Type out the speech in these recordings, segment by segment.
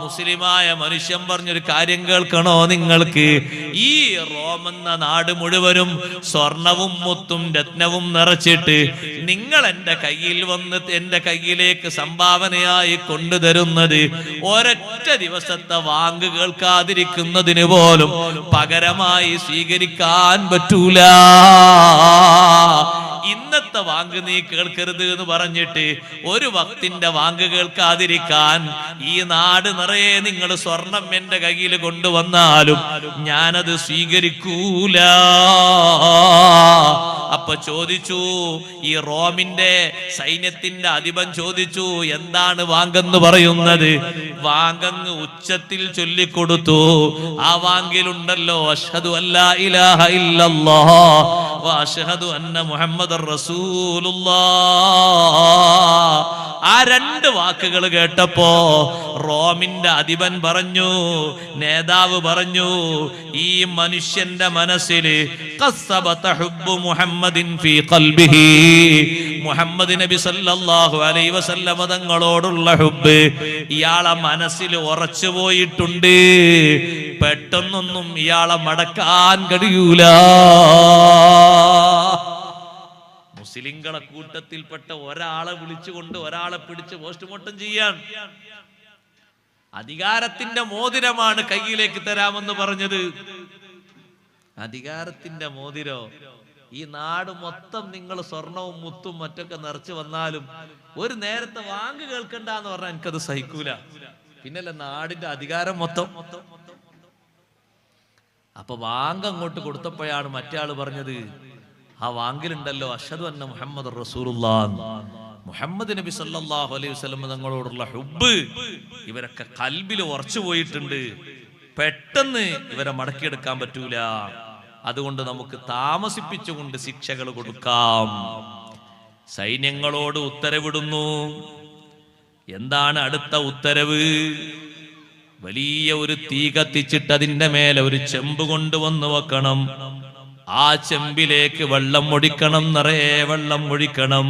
മുസ്ലിമായ മനുഷ്യൻ പറഞ്ഞൊരു കാര്യം കേൾക്കണോ നിങ്ങൾക്ക്? ഈ റോം എന്ന നാട് മുഴുവനും സ്വർണവും മുത്തും രത്നവും നിറച്ചിട്ട് നിങ്ങൾ എന്റെ കയ്യിൽ വന്ന് എന്റെ കയ്യിലേക്ക് സംഭാവനയായി കൊണ്ടുതരുന്നത് ഒരൊറ്റ ദിവസത്തെ വാങ്ക് കേൾക്കാതിരിക്കുന്നതിന് പോലും പകരമായി സ്വീകരിക്കാൻ പറ്റൂല. ഇന്നത്തെ വാങ്ക് നീ കേൾക്കരുത് എന്ന് പറഞ്ഞിട്ട് ഒരു വക്തിന്റെ വാങ്ക് കേൾക്കാതിരിക്കാൻ ഈ നാട് നിറയെ നിങ്ങൾ സ്വർണം എന്റെ കയ്യിൽ കൊണ്ടുവന്നാലും ഞാനത് സ്വീകരിക്കൂല. അപ്പൊ ചോദിച്ചു, ഈ റോമിന്റെ സൈന്യത്തിന്റെ അധിപൻ ചോദിച്ചു, എന്താണ് വാങ്കെന്ന് പറയുന്നത്? വാങ്കങ്ങ് ഉച്ചത്തിൽ ചൊല്ലിക്കൊടുത്തു. ആ വാങ്കിലുണ്ടല്ലോ അഷ്ഹദു അല്ലാ ഇലാഹ ഇല്ലല്ലാഹ് വ അഷ്ഹദു അന്ന മുഹമ്മദർ റസൂലുള്ളാഹ്. ആ രണ്ട് വാക്കുകൾ കേട്ടപ്പോ റോമിന്റെ അധിപൻ പറഞ്ഞു, നേതാവ് പറഞ്ഞു, ഈ മനുഷ്യന്റെ മനസ്സിൽ മുഹമ്മദ് നബി സല്ലല്ലാഹു അലൈഹി വസല്ലം തങ്ങളോടുള്ള ഹുബ്ബ് ഇയാളെ മനസ്സിൽ ഉറച്ചു പോയിട്ടുണ്ട്. പെട്ടെന്നൊന്നും ഇയാളെ മടക്കാൻ കഴിയൂല. മുസ്ലിങ്ങളെ കൂട്ടത്തിൽപ്പെട്ട ഒരാളെ വിളിച്ചുകൊണ്ട് ഒരാളെ പിടിച്ച് പോസ്റ്റ്മോർട്ടം ചെയ്യാൻ. അധികാരത്തിന്റെ മോതിരമാണ് കയ്യിലേക്ക് തരാമെന്ന് പറഞ്ഞത്. അധികാരത്തിന്റെ മോതിരോ? ഈ നാട് മൊത്തം നിങ്ങൾ സ്വർണവും മുത്തും മറ്റൊക്കെ നിറച്ചു വന്നാലും ഒരു നേരത്തെ വാങ്ക് കേൾക്കണ്ട എന്ന് പറഞ്ഞാൽ എനിക്കത് സഹിക്കൂല. പിന്നല്ല നാടിന്റെ അധികാരം മൊത്തം. അപ്പൊ വാങ്ക് അങ്ങോട്ട് കൊടുത്തപ്പോഴാണ് മറ്റേ ആള് പറഞ്ഞത്, ആ വാങ്കിലുണ്ടല്ലോ അഷ്ഹദു അന്ന മുഹമ്മദ് റസൂലുള്ളാഹ്, മുഹമ്മദ് നബി സല്ലല്ലാഹു അലൈഹി വസല്ലം തങ്ങളോടുള്ള ഹുബ്ബ് ഇവരൊക്കെ കൽബിൽ ഉറച്ചു പോയിട്ടുണ്ട്. പെട്ടെന്ന് ഇവരെ മടക്കിയെടുക്കാൻ പറ്റൂല. അതുകൊണ്ട് നമുക്ക് താമസിപ്പിച്ചുകൊണ്ട് ശിക്ഷകൾ കൊടുക്കാം. സൈന്യങ്ങളോട് ഉത്തരവിടുന്നു. എന്താണ് അടുത്ത ഉത്തരവ്? വലിയ ഒരു തീ കത്തിച്ചിട്ട് അതിന്റെ മേലെ ഒരു ചെമ്പ് കൊണ്ടുവന്ന് വെക്കണം. ആ ചെമ്പിലേക്ക് വെള്ളം ഒഴിക്കണം, നിറയെ വെള്ളം ഒഴിക്കണം.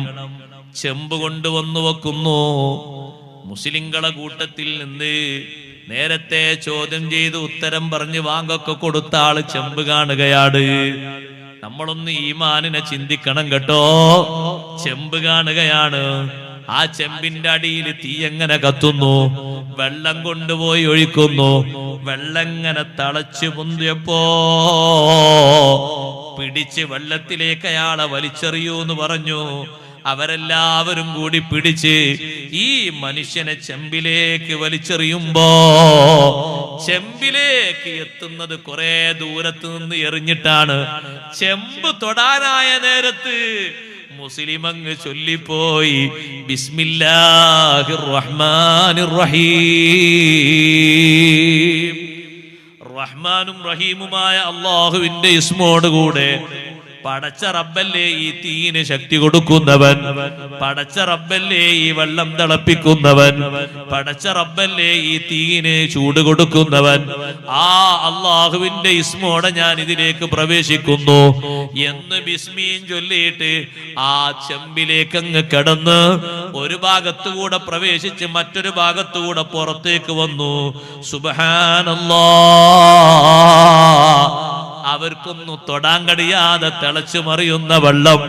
ചെമ്പ് കൊണ്ടുവന്നു വെക്കുന്നു. മുസ്ലിങ്ങളെ കൂട്ടത്തിൽ നിന്ന് നേരത്തെ ചോദ്യം ചെയ്ത് ഉത്തരം പറഞ്ഞ് വാങ്കൊക്കെ കൊടുത്ത ആള് ചെമ്പ് കാണുകയാണ്. നമ്മളൊന്ന് ഈമാനിനെ ചിന്തിക്കണം കേട്ടോ. ചെമ്പ് കാണുകയാണ്. ആ ചെമ്പിന്റെ അടിയിൽ തീ എങ്ങനെ കത്തുന്നു? വെള്ളം കൊണ്ടുപോയി ഒഴിക്കുന്നു. വെള്ളം എങ്ങനെ തളച്ചു പൊന്തിയപ്പോ പിടിച്ച് വെള്ളത്തിലേക്ക് അയാളെ വലിച്ചെറിയൂ എന്ന് പറഞ്ഞു. അവരെല്ലാവരും കൂടി പിടിച്ച് ഈ മനുഷ്യനെ ചെമ്പിലേക്ക് വലിച്ചെറിയുമ്പോ ചെമ്പിലേക്ക് എത്തുന്നത് കുറെ ദൂരത്ത് നിന്ന് എറിഞ്ഞിട്ടാണ്. ചെമ്പ് തൊടാനായ നേരത്ത് മുസ്ലിം അങ്ങ് ചൊല്ലിപ്പോയി, ബിസ്മില്ലാഹിർ റഹ്മാനിർ റഹീം. റഹ്മാനും റഹീമുമായ അല്ലാഹുവിന്റെ ഇസ്മോടുകൂടെ പടച്ച റബ്ബല്ലേ ഈ തീന് ശക്തി കൊടുക്കുന്നവൻ, പടച്ച റബ്ബല്ലേ ഈ വെള്ളം തിളപ്പിക്കുന്നവൻ, പടച്ച റബ്ബല്ലേ ഈ തീന് ചൂട് കൊടുക്കുന്നവൻ, ആ അള്ളാഹുവിന്റെ ഇസ്മോടെ ഞാൻ ഇതിലേക്ക് പ്രവേശിക്കുന്നു എന്ന് ബിസ്മീൻ ചൊല്ലിയിട്ട് ആ ചെമ്പിലേക്ക് അങ്ങ് കിടന്ന് ഒരു ഭാഗത്തുകൂടെ പ്രവേശിച്ച് മറ്റൊരു ഭാഗത്തുകൂടെ പുറത്തേക്ക് വന്നു. സുബ്ഹാനല്ലാഹ്. അവർക്കൊന്നും തൊടാൻ കഴിയാതെ തിളച്ചു മറിയുന്ന വെള്ളം,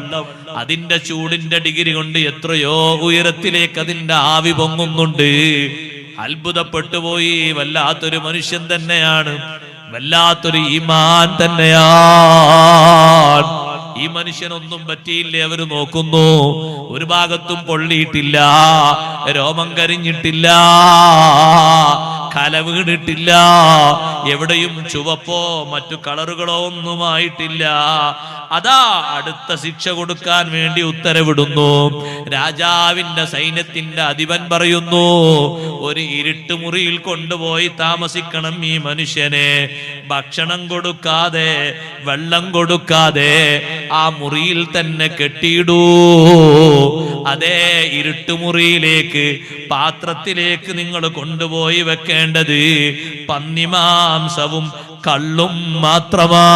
അതിന്റെ ചൂടിന്റെ ഡിഗ്രി കൊണ്ട് എത്രയോ ഉയരത്തിലേക്ക് അതിന്റെ ആവി പൊങ്ങുന്നുണ്ട്. അത്ഭുതപ്പെട്ടു പോയി. വല്ലാത്തൊരു മനുഷ്യൻ തന്നെയാണ്, വല്ലാത്തൊരു ഈമാൻ തന്നെയാണ്. ഈ മനുഷ്യനൊന്നും പറ്റിയില്ലേ? അവര് നോക്കുന്നു, ഒരു ഭാഗത്തും പൊള്ളിയിട്ടില്ല, രോമം കരിഞ്ഞിട്ടില്ല, കല വീണിട്ടില്ല, എവിടെയും ചുവപ്പോ മറ്റു കളറുകളോ ഒന്നുമായിട്ടില്ല. അതാ അടുത്ത ശിക്ഷ കൊടുക്കാൻ വേണ്ടി ഉത്തരവിടുന്നു. രാജാവിന്റെ സൈന്യത്തിന്റെ അധിപൻ പറയുന്നു, ഒരു ഇരുട്ടുമുറിയിൽ കൊണ്ടുപോയി താമസിക്കണം ഈ മനുഷ്യനെ. ഭക്ഷണം കൊടുക്കാതെ വെള്ളം കൊടുക്കാതെ ആ മുറിയിൽ തന്നെ കെട്ടിയിടൂ. അതേ ഇരുട്ടുമുറിയിലേക്ക് പാത്രത്തിലേക്ക് നിങ്ങൾ കൊണ്ടുപോയി വെക്കേണ്ടത് പന്നിമാംസവും കള്ളും മാത്രമാണ്.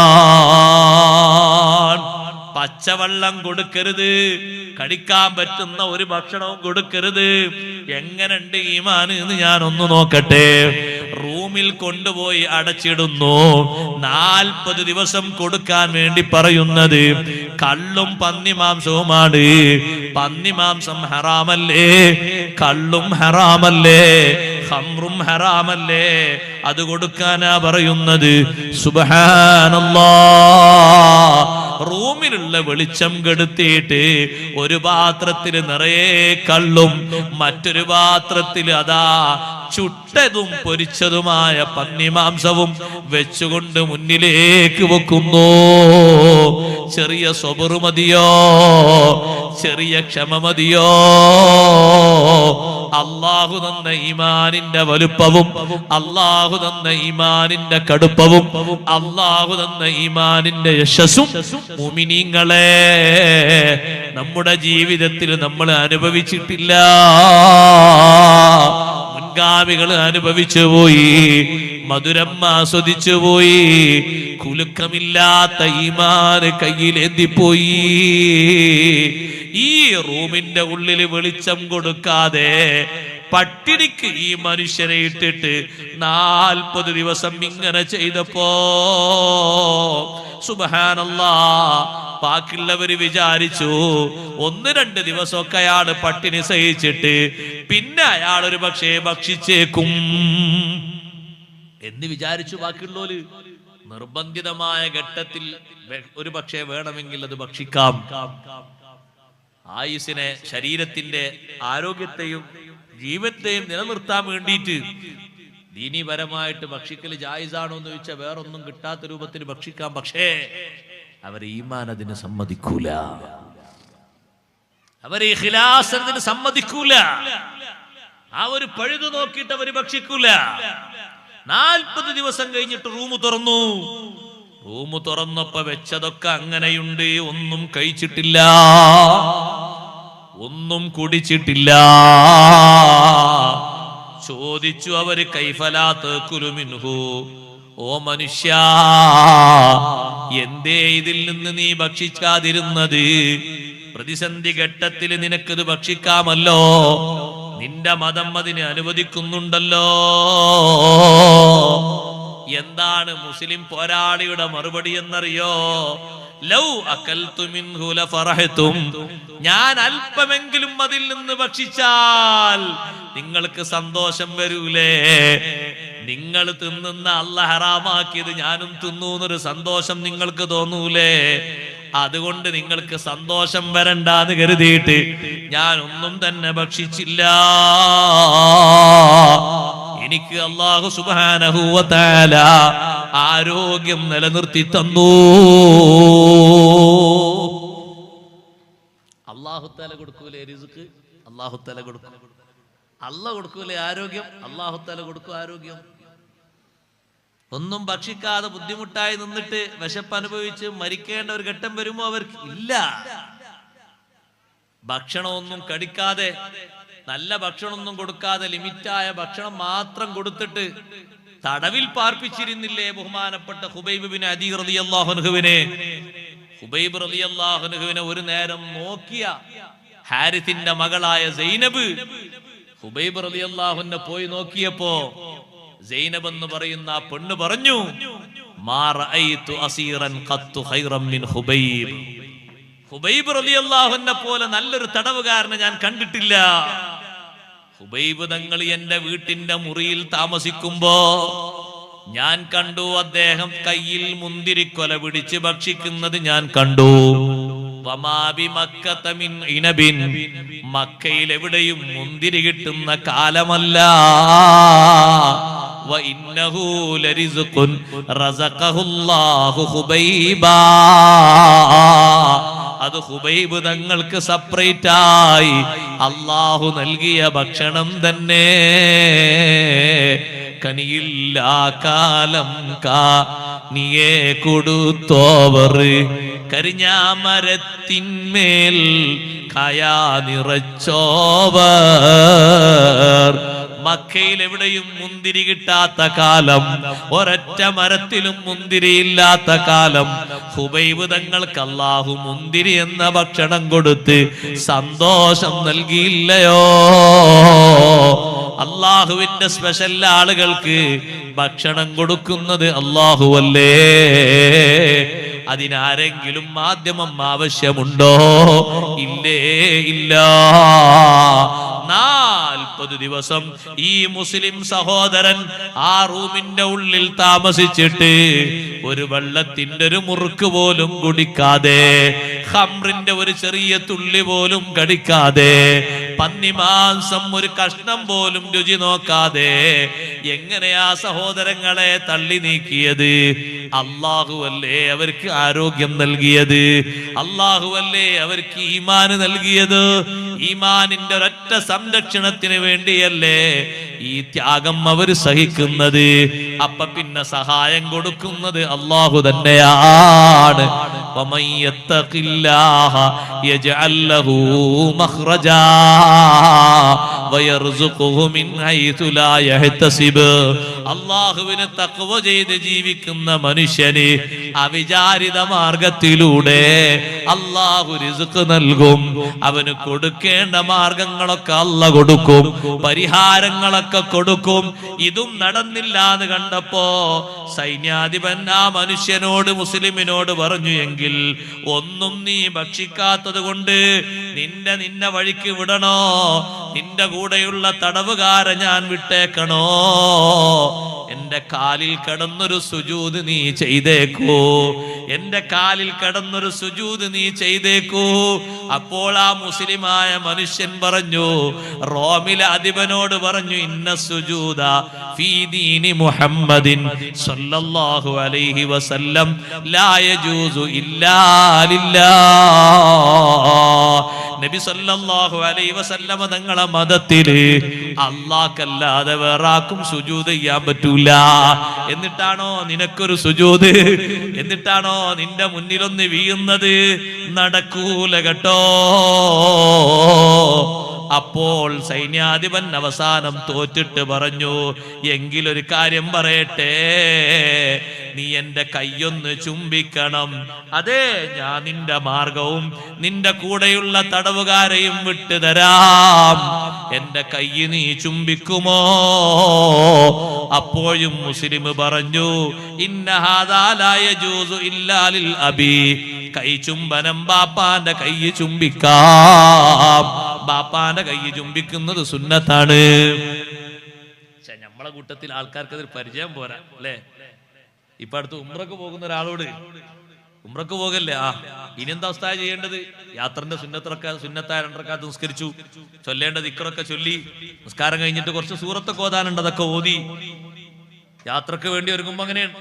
പച്ചവെള്ളം കൊടുക്കരുത്, കടിക്കാൻ പറ്റുന്ന ഒരു ഭക്ഷണവും കൊടുക്കരുത്. എങ്ങനെയുണ്ട് ഈമാൻ എന്ന് ഞാനൊന്ന് നോക്കട്ടെ. റൂമിൽ കൊണ്ടുപോയി അടച്ചിടുന്നു. 40 ദിവസം കൊടുക്കാൻ വേണ്ടി പറയുന്നത് കള്ളും പന്നിമാംസവുമാണ്. പന്നിമാംസം ഹറാമല്ലേ? കള്ളും ഹറാമല്ലേ? ഖംറും ഹറാമല്ലേ? അത് കൊടുക്കാനാ പറയുന്നത്. സുബ്ഹാനല്ലാഹ്. റൂമിലുള്ള വെളിച്ചം കെടുത്തിയിട്ട് ഒരു പാത്രത്തിൽ നിറയെ കള്ളും മറ്റൊരു പാത്രത്തിൽ അതാ ചുട്ടതും പൊരിച്ചതുമായ പന്നിമാംസവും വെച്ചുകൊണ്ട് മുന്നിലേക്ക് വെക്കുന്നു. ചെറിയ സ്വബർ മതിയോ? ചെറിയ ക്ഷമ മതിയോ? അല്ലാഹു തന്ന ഈമാനിന്റെ വലുപ്പവും അല്ലാഹു തന്ന ഈമാനിന്റെ കടുപ്പവും അല്ലാഹു തന്ന ഈമാനിന്റെ യശസ്സും മുഅ്മിനീങ്ങളെ നമ്മുടെ ജീവിതത്തിൽ നമ്മൾ അനുഭവിച്ചിട്ടില്ല. മുൻഗാമികൾ അനുഭവിച്ചു പോയി, മധുരം ആസ്വദിച്ചു പോയി. കുലുക്കമില്ലാത്ത ഈമാന് കയ്യിലേന്തിപ്പോയി. ഈ റൂമിന്റെ ഉള്ളിൽ വെളിച്ചം കൊടുക്കാതെ പട്ടിണിക്ക് ഈ മനുഷ്യനെ ഇട്ടിട്ട് 40 ദിവസം ഇങ്ങനെ ചെയ്തപ്പോ സുബ്ഹാനല്ലാഹ്, ബാക്കിയുള്ളവര് വിചാരിച്ചു 1-2 ദിവസമൊക്കെ അയാൾ പട്ടിണി സഹിച്ചിട്ട് പിന്നെ അയാൾ ഒരു പക്ഷേ ഭക്ഷിച്ചേക്കും എന്ന് വിചാരിച്ചു. ബാക്കിയുള്ളവര് നിർബന്ധിതമായ ഘട്ടത്തിൽ ഒരു പക്ഷേ വേണമെങ്കിൽ അത് ഭക്ഷിക്കാം. ആയുസിനെ, ശരീരത്തിന്റെ ആരോഗ്യത്തെയും ജീവത്തെയും നിലനിർത്താൻ വേണ്ടിയിട്ട് ദീനീപരമായിട്ട് ഭക്ഷിക്കൽ ജായിസാണോ എന്ന് ചോദിച്ചാൽ വേറൊന്നും കിട്ടാത്ത രൂപത്തിൽ ഭക്ഷിക്കാം. പക്ഷേ അവർ ഈമാൻ അതിന് സമ്മതിക്കൂല. അവർ ഇഖ്ലാസ് അതിന് സമ്മതിക്കൂല. ആ ഒരു പഴുതു നോക്കിയിട്ട് അവർ ഭക്ഷിക്കൂല. 40 ദിവസം കഴിഞ്ഞിട്ട് റൂം തുറന്നു. റൂം തുറന്നപ്പോ വെച്ചതൊക്കെ അങ്ങനെയുണ്ട്. ഒന്നും കഴിച്ചിട്ടില്ല, ഒന്നും കുടിച്ചിട്ടില്ല. ചോദിച്ചു അവര്, കൈഫലാ തഅകുലു മിൻഹു, ഓ മനുഷ്യ, എന്തേ ഇതിൽ നിന്ന് നീ ഭക്ഷിക്കാതിരുന്നത്? പ്രതിസന്ധി ഘട്ടത്തിൽ നിനക്കത് ഭക്ഷിക്കാമല്ലോ, നിന്റെ മതം അതിനെ അനുവദിക്കുന്നുണ്ടല്ലോ. എന്താണ് മുസ്ലിം പോരാളിയുടെ മറുപടി എന്നറിയോ? ലൗ അകൽതു മിൻഹു ലഫറഹതും, ഞാൻ അല്പമെങ്കിലും അതിൽ നിന്ന് ഭക്ഷിച്ചാൽ നിങ്ങൾക്ക് സന്തോഷം വരൂലേ? നിങ്ങൾ തിന്നുന്ന അല്ലാഹ് ഹറാമാക്കിയത് ഞാനും തിന്നു എന്നൊരു സന്തോഷം നിങ്ങൾക്ക് തോന്നൂലേ? അതുകൊണ്ട് നിങ്ങൾക്ക് സന്തോഷം വരണ്ടാന്ന് കരുതിയിട്ട് ഞാൻ ഒന്നും തന്നെ ഭക്ഷിച്ചില്ല. എനിക്ക് അല്ലാഹു സുബ്ഹാനഹു വ തആല ആരോഗ്യം നിലനിർത്തി തന്നു. അല്ലാഹു തആല കൊടുക്കൂലേ റിസ്ക്? അല്ലാഹു തആല കൊടുക്കും. അല്ലാഹു കൊടുക്കൂലേ ആരോഗ്യം? അല്ലാഹു തആല കൊടുക്കും ആരോഗ്യം. ഒന്നും ഭക്ഷിക്കാതെ ബുദ്ധിമുട്ടായി നിന്നിട്ട് വിശപ്പ് അനുഭവിച്ച് മരിക്കേണ്ട ഒരു ഘട്ടം വരുമ്പോ അവർക്ക് ഇല്ല. ഭക്ഷണമൊന്നും കടിക്കാതെ, നല്ല ഭക്ഷണമൊന്നും കൊടുക്കാതെ ലിമിറ്റായ ഭക്ഷണം മാത്രം കൊടുത്തിട്ട് തടവിൽ പാർപ്പിച്ചിരുന്നില്ലേ ബഹുമാനപ്പെട്ട ഖുബൈബ് ബിൻ അദി റളിയല്ലാഹു അൻഹുവിനെ? ഖുബൈബ് റളിയല്ലാഹു അൻഹുവിനെ ഒരു നേരം നോക്കിയ ഹാരിത്തിന്റെ മകളായ സൈനബ് ഖുബൈബ് റളിയല്ലാഹു അൻഹു പോയി നോക്കിയപ്പോ സൈനബ് എന്ന് പറയുന്ന ആ പെണ്ണ് പറഞ്ഞു, മാ റഅയ്തു അസീറൻ ഖത്തു ഖൈറൻ മിൻ ഖുബൈബ്. ഖുബൈബ് റളിയല്ലാഹു അൻഹു പോലെ നല്ലൊരു തടവുകാരനെ ഞാൻ കണ്ടിട്ടില്ല. ഖുബൈബ് തങ്ങൾ എന്റെ വീട്ടിന്റെ മുറിയിൽ താമസിക്കുമ്പോ ഞാൻ കണ്ടു അദ്ദേഹം കയ്യിൽ മുന്തിരിക്കൊല പിടിച്ച് ഭക്ഷിക്കുന്നത് ഞാൻ കണ്ടു. മക്കയിൽ എവിടെയും മുന്തിരി കിട്ടുന്ന കാലമല്ല. അത് ഖുബൈബ് തങ്ങൾക്ക് സെപ്പറേറ്റ് ആയി അല്ലാഹു നൽകിയ ഭക്ഷണം തന്നെ. കനിയില്ലാ കാലം നീയെ കൊടുത്തോവർ, കരിഞ്ഞാമരത്തിന്മേൽ കയാ നിറച്ചോവർ, മക്കയിൽ എവിടെയും മുന്തിരി കിട്ടാത്ത കാലം, ഒരൊറ്റ മരത്തിലും മുന്തിരിയില്ലാത്ത കാലം, ഹുബൈബ് തങ്ങൾക്ക് അല്ലാഹു മുന്തിരി എന്ന ഭക്ഷണം കൊടുത്ത് സന്തോഷം നൽകിയില്ലയോ? അല്ലാഹുവിന്റെ സ്പെഷ്യൽ ആളുകൾക്ക് ഭക്ഷണം കൊടുക്കുന്നത് അല്ലാഹുവല്ലേ? അതിനാരെങ്കിലും മാധ്യമം ആവശ്യമുണ്ടോ? ഇല്ലേ, ഇല്ല. 40 ദിവസം ഈ മുസ്ലിം സഹോദരൻ ആ റൂമിന്റെ ഉള്ളിൽ താമസിച്ചിട്ട് ഒരു വെള്ളത്തിന്റെ ഒരു മുറുക്ക് പോലും കുടിക്കാതെ, ഖംറിന്റെ ഒരു ചെറിയ തുള്ളി പോലും കടിക്കാതെ, പന്നിമാംസം ഒരു കഷ്ണം പോലും രുചി നോക്കാതെ എങ്ങനെയാ സഹോദരങ്ങളെ തള്ളി നീക്കിയത്? അല്ലാഹുവല്ലേ അവർക്ക് ആരോഗ്യം നൽകിയത്? അല്ലാഹുവല്ലേ അവർക്ക് ഈമാൻ നൽകിയത്? ഈമാനിന്റെ ഒരൊറ്റ സംരക്ഷണത്തിന് വേണ്ടിയല്ലേ ഈ ത്യാഗം അവർ സഹിക്കുന്നത്? അപ്പൊ പിന്നെ സഹായം കൊടുക്കുന്നത് അല്ലാഹു തന്നെയാണ്. വമൻ യത്തഖില്ലാഹ യജ്അൽ ലഹു മഖ്റജാ വയർസുഖുഹു മിൻ ഹൈതു ലാ യഹ്തസിബ്. അല്ലാഹുവിനെ തഖ്വ ചെയ്ത് ജീവിക്കുന്ന മനുഷ്യന് അവിചാരിത മാർഗത്തിലൂടെ അല്ലാഹു റിസ്ക് നൽകും. അവന് കൊടുക്കേണ്ട മാർഗങ്ങളൊക്കെ അല്ലാഹു കൊടുക്കും, പരിഹാരങ്ങളൊക്കെ കൊടുക്കും. ഇതും നടന്നില്ല എന്ന് കണ്ടപ്പോ സൈന്യാധിപൻ ആ മനുഷ്യനോട്, മുസ്ലിമിനോട് പറഞ്ഞു, എങ്കിൽ ഒന്നും നീ ഭക്ഷിക്കാത്തത് കൊണ്ട് നിന്നെ വഴിക്ക് വിടണോ? നിന്റെ കൂടെയുള്ള തടവുകാരെ ഞാൻ വിട്ടേക്കണോ? എന്റെ കാലിൽ കിടന്നൊരു സുജൂദ് നീ ചെയ്തേക്കൂ, എന്റെ കാലിൽ കിടന്നൊരു സുജൂദ് നീ ചെയ്തേക്കൂ. അപ്പോൾ ആ മുസ്ലിമായ മനുഷ്യൻ പറഞ്ഞു, റോമിലെ അധിപനോട് പറഞ്ഞു, ഇന്ന സുജൂദ ഫീ ദീനി മുഹമ്മദിൻ സ്വല്ലല്ലാഹു അലൈഹി വസല്ലം ലാ യജൂസു ഇല്ലാ ലില്ലാഹ്. നബി സല്ലല്ലാഹു അലൈഹി വസല്ലമ തങ്ങളെ മതത്തില് അല്ലാഹ്ക്കല്ലാതെ വേറാക്കും സുജൂദ് ചെയ്യാൻ പറ്റൂല. എന്നിട്ടാണോ നിനക്കൊരു സുജൂദ്? എന്നിട്ടാണോ നിന്റെ മുന്നിലൊന്ന് വീഴുന്നത്? നടക്കൂല കേട്ടോ. അപ്പോൾ സൈന്യാധിപൻ അവസാനം തോറ്റിട്ട് പറഞ്ഞു, എങ്കിലൊരു കാര്യം പറയട്ടെ, നീ എന്റെ കൈയൊന്ന് ചുംബിക്കണം. അതെ, ഞാൻ നിന്റെ മാർഗവും നിന്റെ കൂടെയുള്ള തടവുകാരെയും വിട്ടുതരാം. എന്റെ കൈ നീ ചുംബിക്കുമോ? അപ്പോഴും മുസ്ലിം പറഞ്ഞു, ഇന്ന ഹാദാ ലാ യജൂസു ഇല്ലാ ലിൽ അബി. കൈ ചുംബനം ബാപ്പാന്റെ കൈ ചുംബിക്കാം. ബാപ്പാന്റെ കൈ ചുംബിക്കുന്നത് സുന്നത്താണ്. നമ്മളെ കൂട്ടത്തിൽ ആൾക്കാർക്ക് അതൊരു പരിചയം പോരാ അല്ലേ? ഇപ്പൊ അടുത്ത് ഉംറക്ക് പോകുന്ന ഒരാളോട്, ഉംറക്ക് പോകല്ലേ, ഇനി എന്താ അവസ്ഥ ചെയ്യേണ്ടത്? യാത്രന്റെ സുന്നത്തായ 2 റക്അത്ത് നിസ്കരിച്ചു, ചൊല്ലേണ്ട ദിക്റൊക്കെ ചൊല്ലി, നിസ്കാരം കഴിഞ്ഞിട്ട് കുറച്ച് സൂറത്തൊക്കെ ഓതാനുണ്ട്, അതൊക്കെ ഓതി. യാത്രക്ക് വേണ്ടി ഒരുങ്ങുമ്പോ അങ്ങനെയാണ്.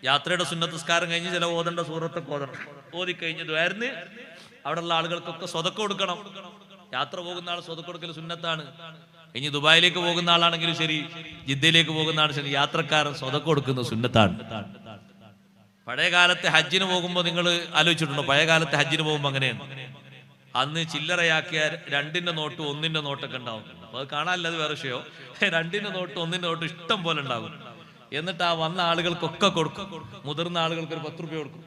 യാത്രയുടെ സുന്നത്ത് നിസ്കാരം കഴിഞ്ഞ് ചില ഓതേണ്ട സൂറത്തൊക്കെ ഓതണം. ഓതി കഴിഞ്ഞ് ദ്വാരന്ന് അവിടെയുള്ള ആളുകൾക്കൊക്കെ സ്വതക്ക കൊടുക്കണം. യാത്ര പോകുന്ന ആൾ സ്വതക്ക കൊടുക്കൽ സുന്നത്താണ്. ഇനി ദുബായിലേക്ക് പോകുന്ന ആളാണെങ്കിലും ശരി, ജിദ്ദയിലേക്ക് പോകുന്ന ആൾ ശരി, യാത്രക്കാരൻ സ്വതക്ക കൊടുക്കുന്നത് സുന്നത്താണ്. പഴയ കാലത്തെ ഹജ്ജിന് പോകുമ്പോൾ നിങ്ങൾ ആലോചിച്ചിട്ടുണ്ടോ? പഴയ കാലത്തെ ഹജ്ജിന് പോകുമ്പോൾ അങ്ങനെയാണ്. അന്ന് ചില്ലറയാക്കിയ 2ന്റെ നോട്ട് 1ന്റെ നോട്ടൊക്കെ ഉണ്ടാവും. അപ്പൊ അത് കാണാനില്ല, അത് വേറെ വിഷയോ. 2ന്റെ നോട്ട് 1ന്റെ നോട്ട് ഇഷ്ടം പോലെ ഉണ്ടാകും. എന്നിട്ട് ആ വന്ന ആളുകൾക്കൊക്കെ കൊടുക്കും. മുതിർന്ന ആളുകൾക്ക് ഒരു 10 രൂപ കൊടുക്കും,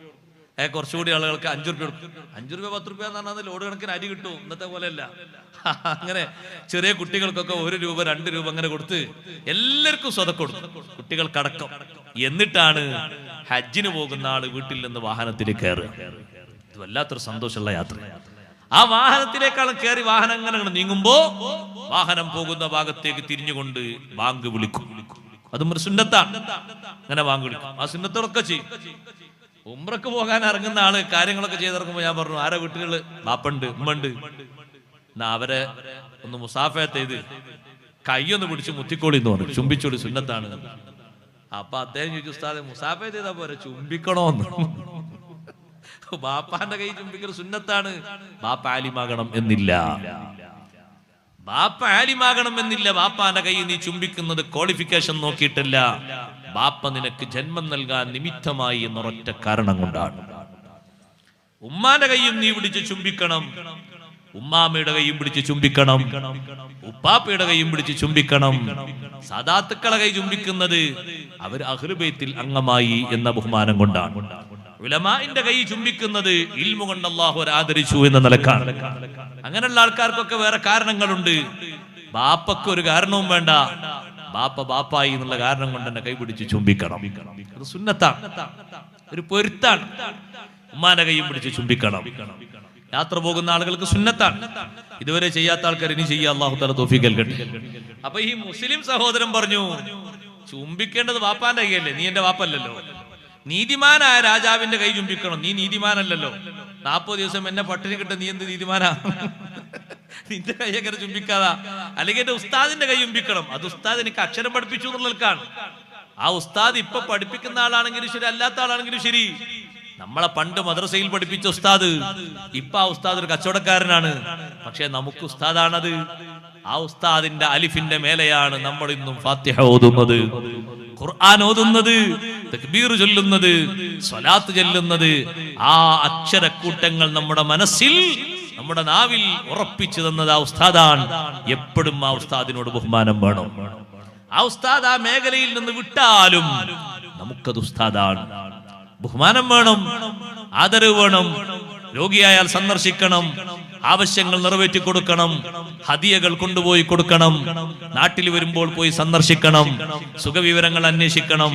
കുറച്ചുകൂടി ആളുകൾക്ക് 5 രൂപ കൊടുക്കും. 5 രൂപ 10 രൂപ എന്ന് പറഞ്ഞാൽ ലോഡ് കണക്കിന് അരി കിട്ടും. ഇന്നത്തെ പോലെയല്ല. അങ്ങനെ ചെറിയ കുട്ടികൾക്കൊക്കെ 1 രൂപ 2 രൂപ അങ്ങനെ കൊടുത്ത് എല്ലാവർക്കും സ്വതക്ക കൊടുക്കും, കുട്ടികൾക്കടക്കം. എന്നിട്ടാണ് ഹജ്ജിന് പോകുന്ന ആള് വീട്ടിൽ നിന്ന് വാഹനത്തിൽ കയറുക. ഇത് വല്ലാത്തൊരു സന്തോഷമുള്ള യാത്ര. ആ വാഹനത്തിലേക്കാളും കയറി വാഹനം അങ്ങനെ നീങ്ങുമ്പോ വാഹനം പോകുന്ന ഭാഗത്തേക്ക് തിരിഞ്ഞുകൊണ്ട് ബാങ്ക് വിളിക്കും. അതും ഒരു സുന്നത്താണ്. അങ്ങനെ ബാങ്ക് വിളിക്കും. ആ സുന്നത്തോടൊക്കെ ചെയ്യും. ഉംറക്ക് പോകാൻ ഇറങ്ങുന്ന ആള് കാര്യങ്ങളൊക്കെ ചെയ്തിറങ്ങുമ്പോ ഞാൻ പറഞ്ഞു, ആരെ വീട്ടിലുള്ള ബാപ്പുണ്ട്, ഉമ്മണ്ട്, എന്നാ അവരെ ഒന്ന് മുസാഫത്ത് ചെയ്ത് കൈയൊന്ന് പിടിച്ച് മുത്തിക്കോളി എന്ന് പറഞ്ഞു, ചുംബിച്ചോളി, സുന്നത്താണ്. അപ്പൊ അദ്ദേഹം ചോദിച്ചു, ഉസ്താദെ മുസാഫത്ത് ചെയ്താ പോരെ, ചുംബിക്കണോന്ന്? ബാപ്പാന്റെ കൈ ചുംബിക്കൽ സുന്നത്താണ്. ബാപ്പ ആലിമാകണം എന്നില്ല. ബാപ്പ ആലിമാകണം എന്നില്ല. ബാപ്പാന്റെ കൈ നീ ചുംബിക്കുന്നത് ക്വാളിഫിക്കേഷൻ നോക്കിയിട്ടല്ല, ബാപ്പ നിനക്ക് ജന്മം നൽകാൻ നിമിത്തമായി എന്നൊരൊറ്റ കാരണം കൊണ്ടാണ്. ഉമ്മാന്റെ കൈയും നീ പിടിച്ച് ചുംബിക്കണം. ഉമ്മാമ്മയുടെ കൈയും പിടിച്ച് ചുംബിക്കണം, ഉപ്പാപ്പയുടെ കൈയും പിടിച്ച് ചുംബിക്കണം. സാദാത്തുക്കളെ കൈ ചുംബിക്കുന്നത് അവർ അഹ്ലു ബൈത്തിൽ അംഗമായി എന്ന ബഹുമാനം കൊണ്ടാണ്. ഉലമാഇന്റെ കൈ ചുംബിക്കുന്നത് ഇൽമു കൊണ്ട് അല്ലാഹു ആദരിച്ചു എന്ന നിലക്കാണ്. അങ്ങനെയുള്ള ആൾക്കാർക്കൊക്കെ വേറെ കാരണങ്ങളുണ്ട്. ബാപ്പക്ക് ഒരു കാരണവും വേണ്ട, ബാപ്പ ബാപ്പായി എന്നുള്ള കാരണം കൊണ്ട് തന്നെ കൈപിടിച്ച് ചുംബിക്കണം. അത് സുന്നത്താണ്, ഒരു പൊരുത്താണ്. ഉമ്മാന്റെ കൈയും പിടിച്ച് ചുംബിക്കണം. യാത്ര പോകുന്ന ആളുകൾക്ക് സുന്നത്താണ്. ഇതുവരെ ചെയ്യാത്ത ആൾക്കാർ ഇനി ചെയ്യാ, അല്ലാഹു തആല തൗഫീഖ് നൽകട്ടെ. അപ്പൊ ഈ മുസ്ലിം സഹോദരൻ പറഞ്ഞു, ചുംബിക്കേണ്ടത് ബാപ്പാന്റെ കൈയല്ലേ, നീ എന്റെ ബാപ്പല്ലല്ലോ. നീതിമാനായ രാജാവിന്റെ കൈ ചുംബിക്കണം, നീ നീതിമാനല്ലല്ലോ. 40 ദിവസം എന്നെ പട്ടിണി കിട്ട, നീ എന്ത് നീതിമാനാ? നിന്റെ കൈ എങ്ങനെ ചുംബിക്കാതാ? അല്ലെങ്കിൽ എന്റെ ഉസ്താദിന്റെ കൈ ചുംബിക്കണം. അത് ഉസ്താദ് എനിക്ക് അക്ഷരം പഠിപ്പിച്ചു എന്നുള്ളതാണ്. ആ ഉസ്താദ് ഇപ്പൊ പഠിപ്പിക്കുന്ന ആളാണെങ്കിലും ശരി, അല്ലാത്ത ആളാണെങ്കിലും ശരി, നമ്മളെ പണ്ട് മദ്രസയിൽ പഠിപ്പിച്ച ഉസ്താദ് ഇപ്പൊ ആ ഉസ്താദ് ഒരു കച്ചവടക്കാരനാണ്. പക്ഷെ നമുക്ക് ഉസ്താദാണത്. ആ ഉസ്താദിന്റെ അലിഫിന്റെ മേലെയാണ് നമ്മൾ ഇന്നും ഫാത്തിഹ ഓതുന്നത്, ഖുർആൻ ഓതുന്നത്, തക്ബീർ ചൊല്ലുന്നത്, സ്വലാത്ത് ചൊല്ലുന്നത്. ആ അക്ഷരക്കൂട്ടങ്ങൾ നമ്മുടെ മനസ്സിൽ, നമ്മുടെ നാവിൽ ഉറപ്പിച്ചു തന്നത് ആ ഉസ്താദാണ്. എപ്പോഴും ആ ഉസ്താദിനോട് ബഹുമാനം വേണം. ആ ഉസ്താദ് ആ മേഖലയിൽ നിന്ന് വിട്ടാലും നമുക്കത് ഉസ്താദാണ്. ബഹുമാനം വേണം, ആദരവ് വേണം. രോഗിയായാൽ സന്ദർശിക്കണം, ആവശ്യങ്ങൾ നിറവേറ്റി കൊടുക്കണം, ഹദിയകൾ കൊണ്ടുപോയി കൊടുക്കണം, നാട്ടിൽ വരുമ്പോൾ പോയി സന്ദർശിക്കണം, സുഖവിവരങ്ങൾ അന്വേഷിക്കണം,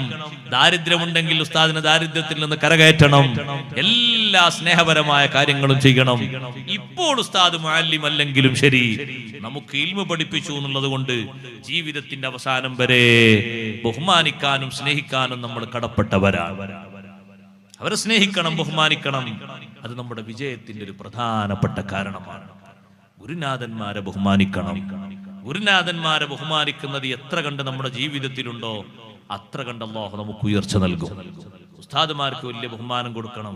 ദാരിദ്ര്യമുണ്ടെങ്കിൽ ഉസ്താദിന് ദാരിദ്ര്യത്തിൽ നിന്ന് കരകയറ്റണം. എല്ലാ സ്നേഹപരമായ കാര്യങ്ങളും ചെയ്യണം. ഇപ്പോൾ ഉസ്താദ് മുഅല്ലിം അല്ലെങ്കിലും ശരി, നമുക്ക് ഇൽമു പഠിപ്പിച്ചു എന്നുള്ളത് കൊണ്ട് ജീവിതത്തിന്റെ അവസാനം വരെ ബഹുമാനിക്കാനും സ്നേഹിക്കാനും നമ്മൾ കടപ്പെട്ടവരാണ്. അവരെ സ്നേഹിക്കണം, ബഹുമാനിക്കണം. അത് നമ്മുടെ വിജയത്തിന്റെ ഒരു പ്രധാനപ്പെട്ട കാരണമാണ്. ഗുരുനാഥന്മാരെ ബഹുമാനിക്കണം. ഗുരുനാഥന്മാരെ ബഹുമാനിക്കുന്നത് എത്ര കണ്ട് നമ്മുടെ ജീവിതത്തിലുണ്ടോ അത്ര കണ്ട് അല്ലാഹു നമുക്ക് ഉയർച്ച നൽകും. ഉസ്താദുമാർക്ക് വലിയ ബഹുമാനം കൊടുക്കണം.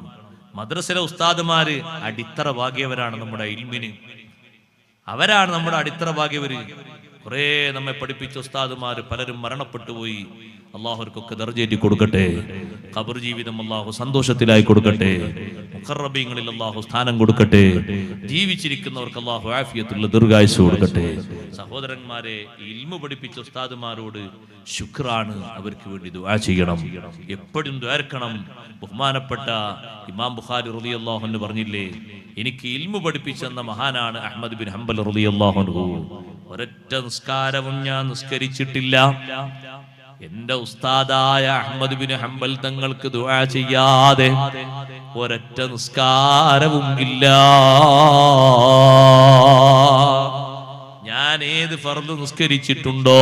മദ്രസയിലെ ഉസ്താദുമാര് അടിത്തറ ഭാഗ്യവരാണ് നമ്മുടെ ഇൽമിന്. അവരാണ് നമ്മുടെ അടിത്തറ ഭാഗ്യവര്. കുറെ നമ്മെ പഠിപ്പിച്ച ഉസ്താദുമാര് പലരും മരണപ്പെട്ടു പോയി. അള്ളാഹുർക്കൊക്കെ ദർജയേറ്റി കൊടുക്കട്ടെ. ഖബർ ജീവിതം അള്ളാഹു സന്തോഷത്തിലായി കൊടുക്കട്ടെ. മുഖറബീങ്ങളിൽ അള്ളാഹു സ്ഥാനം കൊടുക്കട്ടെ. ജീവിച്ചിരിക്കുന്നവർക്ക് അള്ളാഹു ആഫിയത്തുള്ള ദീർഘായുസ്സ് കൊടുക്കട്ടെ. സഹോദരന്മാരെ, ഇൽമു പഠിപ്പിച്ച ഉസ്താദുമാരോട് ശുക്റാണ്. അവർക്ക് വേണ്ടി ദുആ ചെയ്യണം, എപ്പോഴും ദ്വാരക്കണം. ബഹുമാനപ്പെട്ട ഇമാം ബുഖാരി റളിയല്ലാഹു അൻഹു പറഞ്ഞില്ലേ, എനിക്ക് ഇൽമു പഠിപ്പിച്ചെന്ന മഹാനാണ് അഹ്മദ് ബിൻ ഹംബൽ റളിയല്ലാഹു അൻഹു. ഒരൊറ്റ നിസ്കാരവും ഞാൻ നിസ്കരിച്ചിട്ടില്ല, എന്റെ ഉസ്താദായ അഹ്മദ് ബിൻ ഹംബൽ തങ്ങൾക്ക് ദുആ ചെയ്യാതെ ഒരൊറ്റ നിസ്കാരവും ഇല്ല. ഞാൻ ഏത് ഫർദ് നിസ്കരിച്ചിട്ടുണ്ടോ,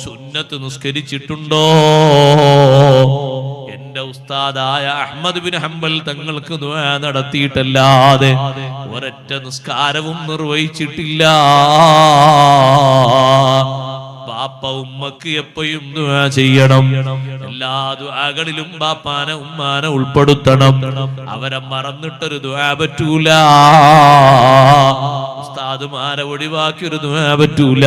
സുന്നത്ത് നിസ്കരിച്ചിട്ടുണ്ടോ, എന്റെ ഉസ്താദായ അഹ്മദ് ബിൻ ഹംബൽ തങ്ങൾക്ക് ദുആ നടത്തിയിട്ടല്ലാതെ ഒരൊറ്റ നിസ്കാരവും നിർവഹിച്ചിട്ടില്ല. ബാപ്പ ഉമ്മക്ക് എപ്പോഴും ദുആ ചെയ്യണം. എല്ലാ ദുആകളിലും ബാപ്പാനെ ഉമ്മാനെ ഉൾപ്പെടുത്തണം. അവരെ മറന്നിട്ടൊരു ദുആ പറ്റൂല. ഉസ്താദുമാരെ ഒഴിവാക്കി ഒരു ദുആ പറ്റൂല.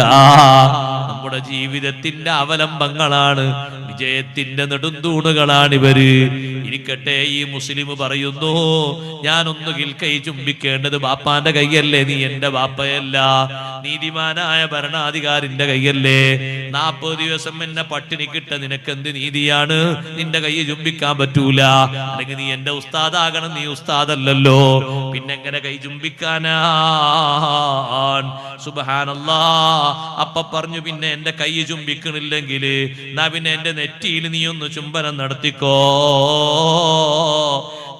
നമ്മുടെ ജീവിതത്തിന്റെ അവലംബങ്ങളാണ്, വിജയത്തിന്റെ നെടുന്തൂണുകളാണ് ഇവര്. ഇരിക്കട്ടെ, ഈ മുസ്ലിം പറയുന്നു, ഞാനൊന്നുകിൽ കൈ ചുംബിക്കേണ്ടത് ബാപ്പാന്റെ കൈയല്ലേ, നീ എന്റെ ബാപ്പയല്ല. നീതിമാനായ ഭരണാധികാരിന്റെ കൈയല്ലേ. 40 ദിവസം എന്നെ പട്ടിണി കിട്ട നിനക്കെന്ത് നീതിയാണ്? നിന്റെ കൈ ചുംബിക്കാൻ പറ്റൂല. അല്ലെങ്കിൽ നീ എന്റെ ഉസ്താദാകണം, നീ ഉസ്താദല്ലല്ലോ, പിന്നെങ്ങനെ കൈ ചുംബിക്കാനാ? സുബ്ഹാനല്ലാഹ്. അപ്പ പറഞ്ഞു, പിന്നെ എന്റെ കൈ ചുംബിക്കണില്ലെങ്കിൽ എന്നാ പിന്നെ എന്റെ നെറ്റിയിൽ നീ ഒന്ന് ചുംബനം നടത്തിക്കോ.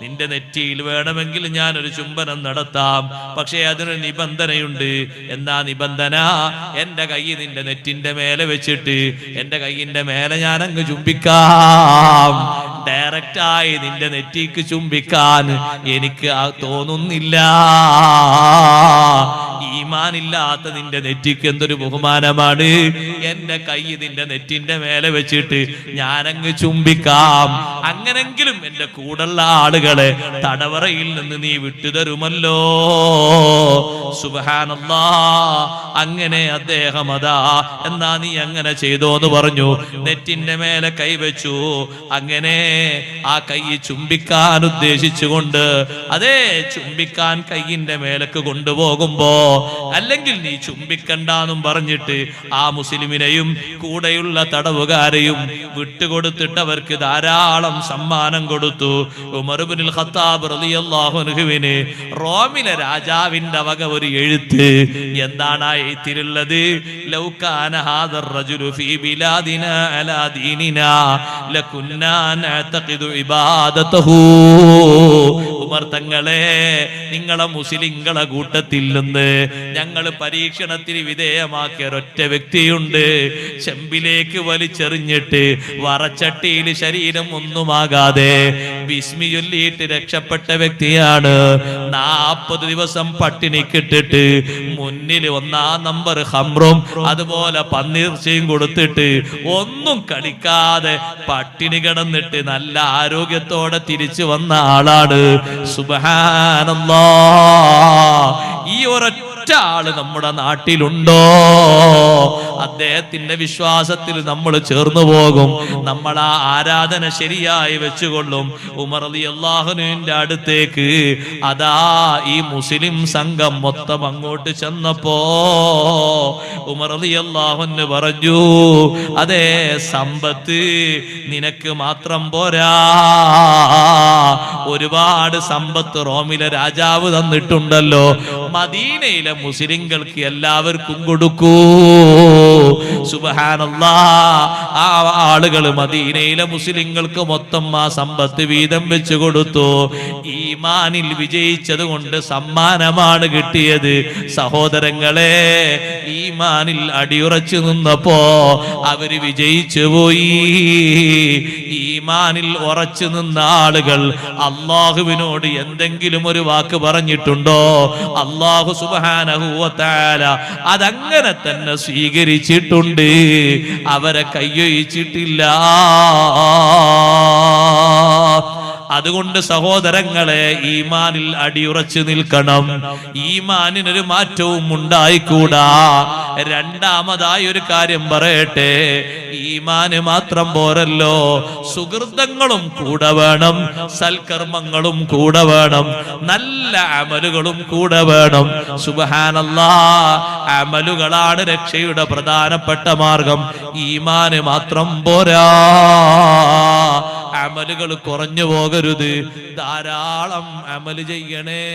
നിന്റെ നെറ്റിയിൽ വേണമെങ്കിൽ ഞാനൊരു ചുംബനം നടത്താം, പക്ഷേ അതിനൊരു നിബന്ധനയുണ്ട്. എന്നാ നിബന്ധന? എന്റെ കൈ നിന്റെ നെറ്റിന്റെ മേലെ വെച്ചിട്ട് എന്റെ കൈയിന്റെ മേലെ ഞാൻ അങ്ങ് ചുംബിക്കാം. ഡയറക്റ്റായി നിന്റെ നെറ്റിക്ക് ചുംബിക്കാൻ എനിക്ക് തോന്നുന്നില്ല. ഈ ഈമാനില്ലാത്ത നിന്റെ നെറ്റിക്ക് എന്തൊരു ബഹുമാനമാണ്. എന്റെ കൈ നിന്റെ നെറ്റിന്റെ മേലെ വെച്ചിട്ട് ഞാനങ്ങ് ചുംബിക്കാം, അങ്ങനെങ്കിലും എന്റെ കൂടുള്ള ആളുകളെ തടവറയിൽ നിന്ന് നീ വിട്ടുതരുമല്ലോ. സുബ്ഹാനല്ലാഹ്. അങ്ങനെ അദ്ദേഹം അതാ എന്നാ നീ അങ്ങനെ ചെയ്തോന്ന് പറഞ്ഞു. നെറ്റിന്റെ മേലെ കൈവച്ചു. അങ്ങനെ ആ കൈ ചുംബിക്കാൻ ഉദ്ദേശിച്ചുകൊണ്ട് അതേ ചുംബിക്കാൻ കൈയിന്റെ മേലേക്ക് കൊണ്ടുപോകുമ്പോ, അല്ലെങ്കിൽ നീ ചുംബിക്കണ്ടെന്നും പറഞ്ഞിട്ട് ആ മുസ്ലിമിനെയും കൂടെയുള്ള തടവുകാരെയും വിട്ടുകൊടുത്തിട്ട് അവർക്ക് ധാരാളം സമ്മാനം കൊടുത്തു. ഉമർ ഇബ്നുൽ ഖത്താബ് റളിയല്ലാഹു അൻഹുവിന് റോമിലെ രാജാവിന്റെ വക ഒരു എഴുത്ത്. എന്താണ് ആ എഴുത്തിലുള്ളത്? ലൗ കാന ഹാദർ റജുലു ഫീ ബിലാദിനാ അലാ ദീനിനാ ലകുന്നാ നഅതഖിദു ഇബാദതഹു. ഉമർ തങ്ങളെ, നിങ്ങളെ മുസ്ലിങ്ങളെ കൂട്ടത്തിൽ നിന്ന് ഞങ്ങൾ പരീക്ഷണത്തിന് വിധേയമാക്കിയ ഒരൊറ്റ വ്യക്തിയുണ്ട്. ചെമ്പിലേക്ക് വലിച്ചെറിഞ്ഞിട്ട് വറച്ചട്ടിയിൽ ശരീരം ഒന്നുമാകാതെ ബിസ്മി ചൊല്ലിയിട്ട് രക്ഷപ്പെട്ട വ്യക്തിയാണ്. 40 ദിവസം പട്ടിണിക്കിട്ടിട്ട് മുന്നിൽ 1-ാം നമ്പർ ഹംറും അതുപോലെ പന്നീർച്ചയും കൊടുത്തിട്ട് ഒന്നും കളിക്കാതെ പട്ടിണി കിടന്നിട്ട് നല്ല ആരോഗ്യത്തോടെ തിരിച്ചു വന്ന ആളാണ്. സുബ്ഹാനല്ലാഹ്. ഈ ഒരൊറ്റ ആള് നമ്മുടെ നാട്ടിലുണ്ടോ? അദ്ദേഹത്തിന്റെ വിശ്വാസത്തിൽ നമ്മൾ ചേർന്നു പോകും. നമ്മൾ ആ ആരാധന ശരിയായി വെച്ചുകൊള്ളും. ഉമർ റളിയല്ലാഹുവിന്റെ അടുത്തേക്ക് അതാ ഈ മുസ്ലിം സംഘം മൊത്തം അങ്ങോട്ട് ചെന്നപ്പോ ഉമർ റളിയല്ലാഹു പറഞ്ഞു, അതേ സമ്പത്ത് നിനക്ക് മാത്രം പോരാ, ഒരുപാട് സമ്പത്ത് റോമിലെ രാജാവ് തന്നിട്ടുണ്ടല്ലോ, മദീനയിലെ മുസ്ലിങ്ങൾക്ക് എല്ലാവർക്കും കൊടുക്കൂ. സുബ്ഹാനല്ലാഹ്. ആ ആളുകൾ മദീനയിലെ മുസ്ലിങ്ങൾക്ക് മൊത്തം ആ സമ്പത്ത് വീതം വെച്ചു കൊടുത്തു. ഈമാനിൽ വിജയിച്ചത് കൊണ്ട് സമ്മാനമാണ് കിട്ടിയത്. സഹോദരങ്ങളെ, ഈമാനിൽ അടിയുറച്ചു നിന്നപ്പോ അവര് വിജയിച്ചു പോയി. ഈമാനിൽ ഉറച്ചു നിന്ന ആളുകൾ അള്ളാഹുവിനോട് എന്തെങ്കിലും ഒരു വാക്ക് പറഞ്ഞിട്ടുണ്ടോ? അള്ളാഹു സുബ്ഹാനഹു വ തആല അതങ്ങനെ തന്നെ സ്വീകരിച്ചിട്ടുണ്ട്. അവരെ കയ്യൊഴിച്ചിട്ടില്ല. അതുകൊണ്ട് സഹോദരങ്ങളെ, ഈമാനിൽ അടിയുറച്ചു നിൽക്കണം. ഈമാനിനൊരു മാറ്റവും ഉണ്ടായിക്കൂടാ. രണ്ടാമതായി ഒരു കാര്യം പറയട്ടെ, ഈമാന് മാത്രം പോരല്ലോ, സുഹൃതങ്ങളും കൂടെ വേണം, സൽക്കർമ്മങ്ങളും കൂടെ വേണം, നല്ല അമലുകളും കൂടെ വേണം. സുബ്ഹാനല്ലാഹ്. അമലുകളാണ് രക്ഷയുടെ പ്രധാനപ്പെട്ട മാർഗം. ഈമാന് മാത്രം പോരാ. അമലുകൾ കുറഞ്ഞു പോകരുത്. ധാരാളം അമല് ചെയ്യണേ.